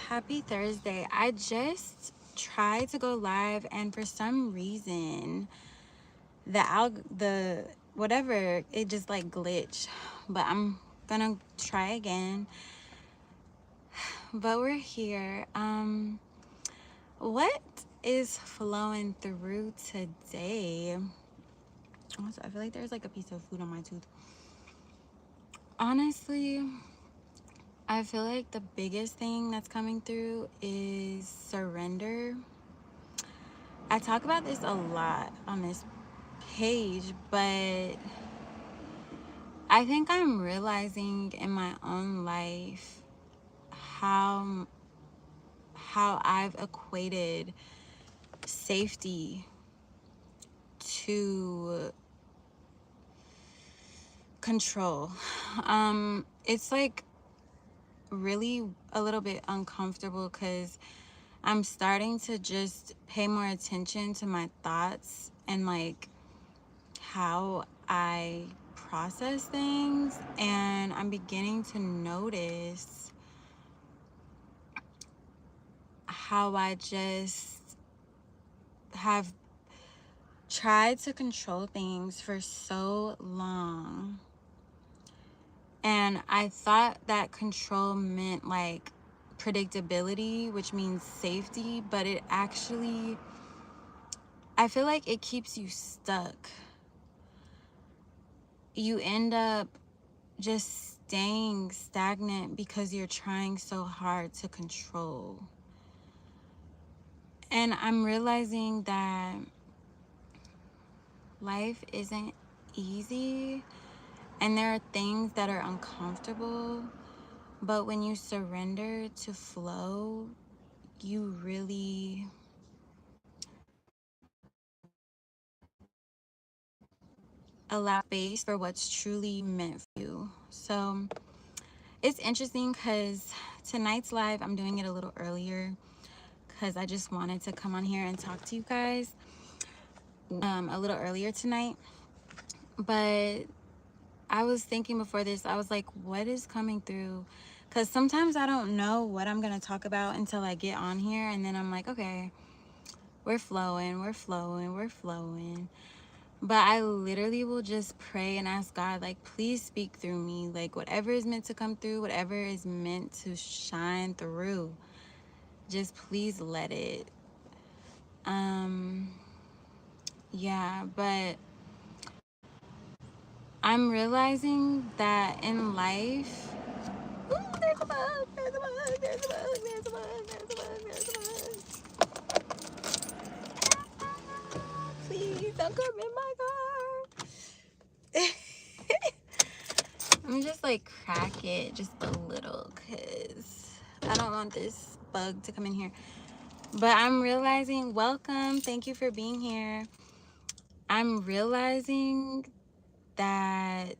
Happy Thursday. I just tried to go live and for some reason the whatever, it just like glitched. But I'm gonna try again. But we're here. What is flowing through today? Also, I feel like there's like a piece of food on my tooth. Honestly, I feel like the biggest thing that's coming through is surrender. I talk about this a lot on this page, but I think I'm realizing in my own life how I've equated safety to control. It's like really a little bit uncomfortable because I'm starting to just pay more attention to my thoughts and like how I process things, and I'm beginning to notice how I just have tried to control things for so long. And I thought that control meant like predictability, which means safety, but it actually, I feel like it keeps you stuck. You end up just staying stagnant because you're trying so hard to control. And I'm realizing that life isn't easy and there are things that are uncomfortable, but when you surrender to flow, you really allow space for what's truly meant for you. So it's interesting because tonight's live, I'm doing it a little earlier because I just wanted to come on here and talk to you guys a little earlier tonight. But I was thinking before this, I was like, what is coming through? Because sometimes I don't know what I'm going to talk about until I get on here. And then I'm like, okay, we're flowing. But I literally will just pray and ask God, like, please speak through me. Like, whatever is meant to come through, whatever is meant to shine through, just please let it. Yeah, but I'm realizing that in life, ooh, there's a bug, there's a bug, there's a bug, there's a bug, there's a bug, there's a bug. Please don't come in my car. Let me just like crack it just a little because I don't want this bug to come in here. But I'm realizing, welcome, thank you for being here. I'm realizing that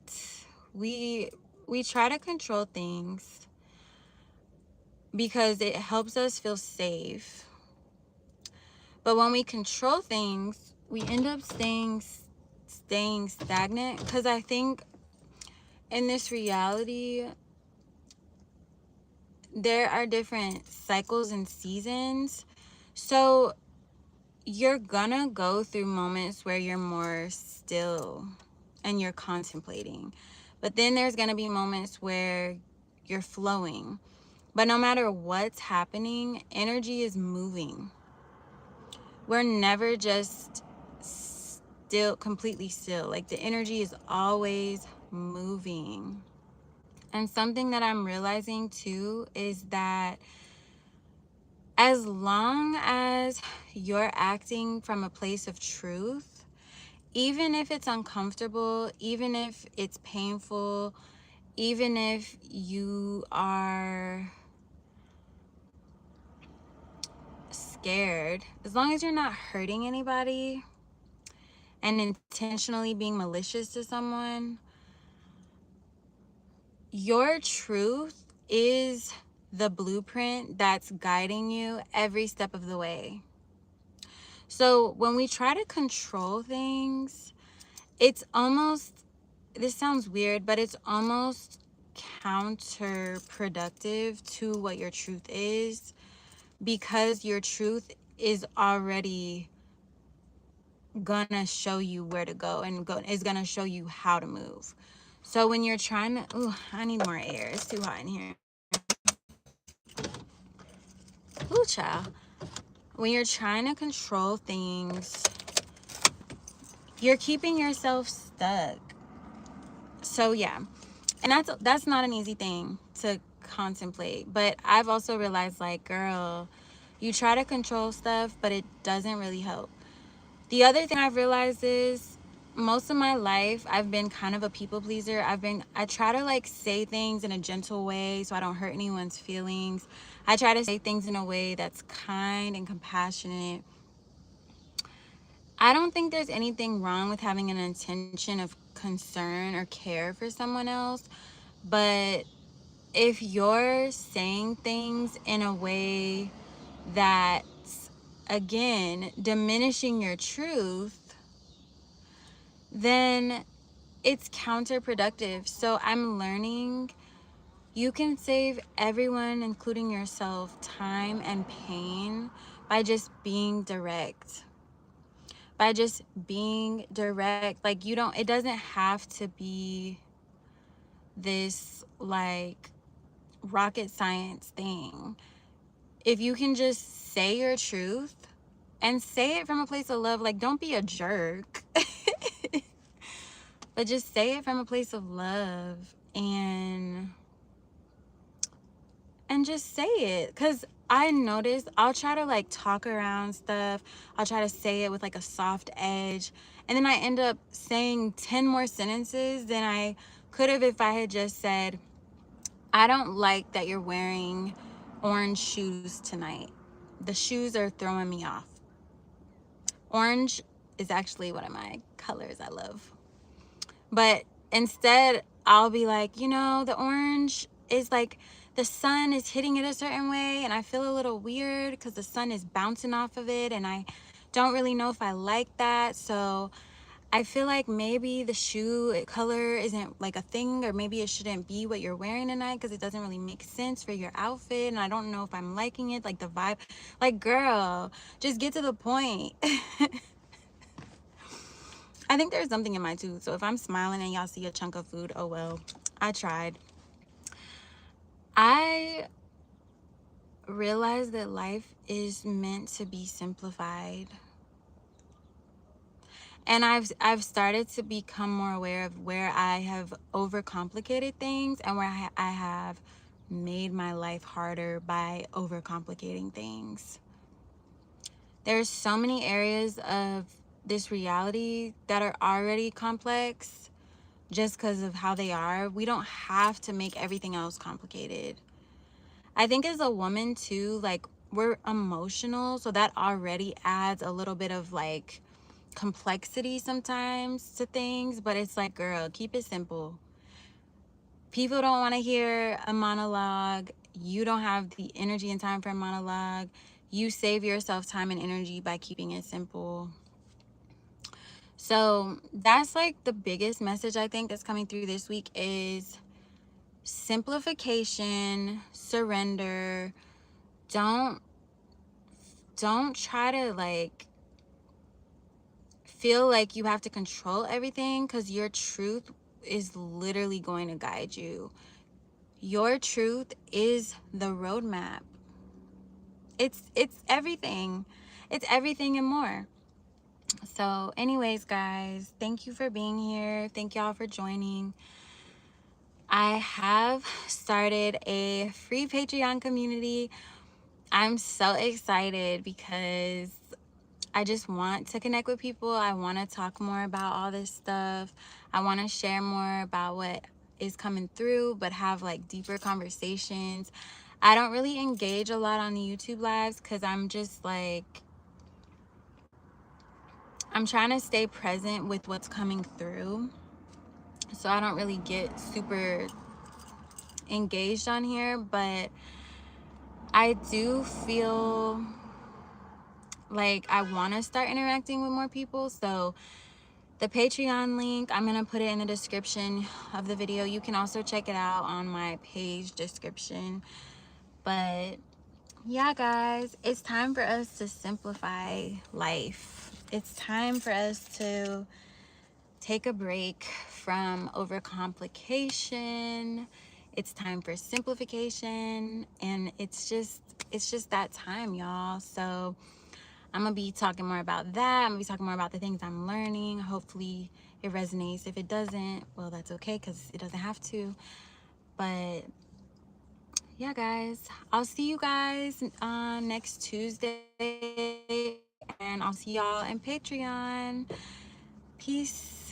we try to control things because it helps us feel safe. But when we control things, we end up staying stagnant, because I think in this reality there are different cycles and seasons. So you're gonna go through moments where you're more still and you're contemplating. But then there's gonna be moments where you're flowing. But no matter what's happening, energy is moving. We're never just still, completely still. Like, the energy is always moving. And something that I'm realizing too is that as long as you're acting from a place of truth, even if it's uncomfortable, even if it's painful, even if you are scared, as long as you're not hurting anybody and intentionally being malicious to someone, your truth is the blueprint that's guiding you every step of the way. So when we try to control things, it's almost, this sounds weird, but it's almost counterproductive to what your truth is, because your truth is already gonna show you where to go and is gonna show you how to move. So when you're trying to, ooh, I need more air. It's too hot in here. Ooh, child. When you're trying to control things, you're keeping yourself stuck. So yeah, and that's not an easy thing to contemplate. But I've also realized, like, girl, you try to control stuff, but it doesn't really help. The other thing I've realized is, most of my life I've been kind of a people pleaser. I try to like say things in a gentle way so I don't hurt anyone's feelings. I try to say things in a way that's kind and compassionate. I don't think there's anything wrong with having an intention of concern or care for someone else, but if you're saying things in a way that's, again, diminishing your truth, then it's counterproductive. So I'm learning you can save everyone, including yourself, time and pain by just being direct. By just being direct. Like, you don't, it doesn't have to be this like rocket science thing. If you can just say your truth and say it from a place of love, like, don't be a jerk. But just say it from a place of love, and just say it. Because I notice I'll try to like talk around stuff. I'll try to say it with like a soft edge, and then I end up saying 10 more sentences than I could have if I had just said, I don't like that you're wearing orange shoes tonight. The shoes are throwing me off. Orange is actually one of my colors I love. But instead, I'll be like, the orange is like, the sun is hitting it a certain way, and I feel a little weird because the sun is bouncing off of it, and I don't really know if I like that. So I feel like maybe the shoe color isn't like a thing, or maybe it shouldn't be what you're wearing tonight because it doesn't really make sense for your outfit, and I don't know if I'm liking it, like the vibe. Like, girl, just get to the point. I think there's something in my tooth, so if I'm smiling and y'all see a chunk of food, oh well, I tried. I realized that life is meant to be simplified. And I've started to become more aware of where I have overcomplicated things and where I have made my life harder by overcomplicating things. There's so many areas of this reality that are already complex just because of how they are. We don't have to make everything else complicated. I think as a woman too, like, we're emotional, so that already adds a little bit of like complexity sometimes to things, but it's like, girl, keep it simple. People don't want to hear a monologue. You don't have the energy and time for a monologue. You save yourself time and energy by keeping it simple. So that's like the biggest message I think that's coming through this week is simplification, surrender. Don't try to like feel like you have to control everything, because your truth is literally going to guide you. Your truth is the roadmap. It's everything. It's everything and more. So anyways, guys, thank you for being here. Thank y'all for joining. I have started a free Patreon community. I'm so excited because I just want to connect with people. I want to talk more about all this stuff. I want to share more about what is coming through, but have like deeper conversations. I don't really engage a lot on the YouTube lives because I'm just like, I'm trying to stay present with what's coming through. So I don't really get super engaged on here, but I do feel like I want to start interacting with more people. So The Patreon link, I'm going to put it in the description of the video. You can also check it out on my page description. But yeah, guys, it's time for us to simplify life. It's time for us to take a break from overcomplication. It's time for simplification, and it's just that time, y'all. So I'm gonna be talking more about that. I'm gonna be talking more about the things I'm learning. Hopefully it resonates. If it doesn't, well, that's okay, because it doesn't have to. But yeah, guys, I'll see you guys next Tuesday, and I'll see y'all in Patreon. Peace.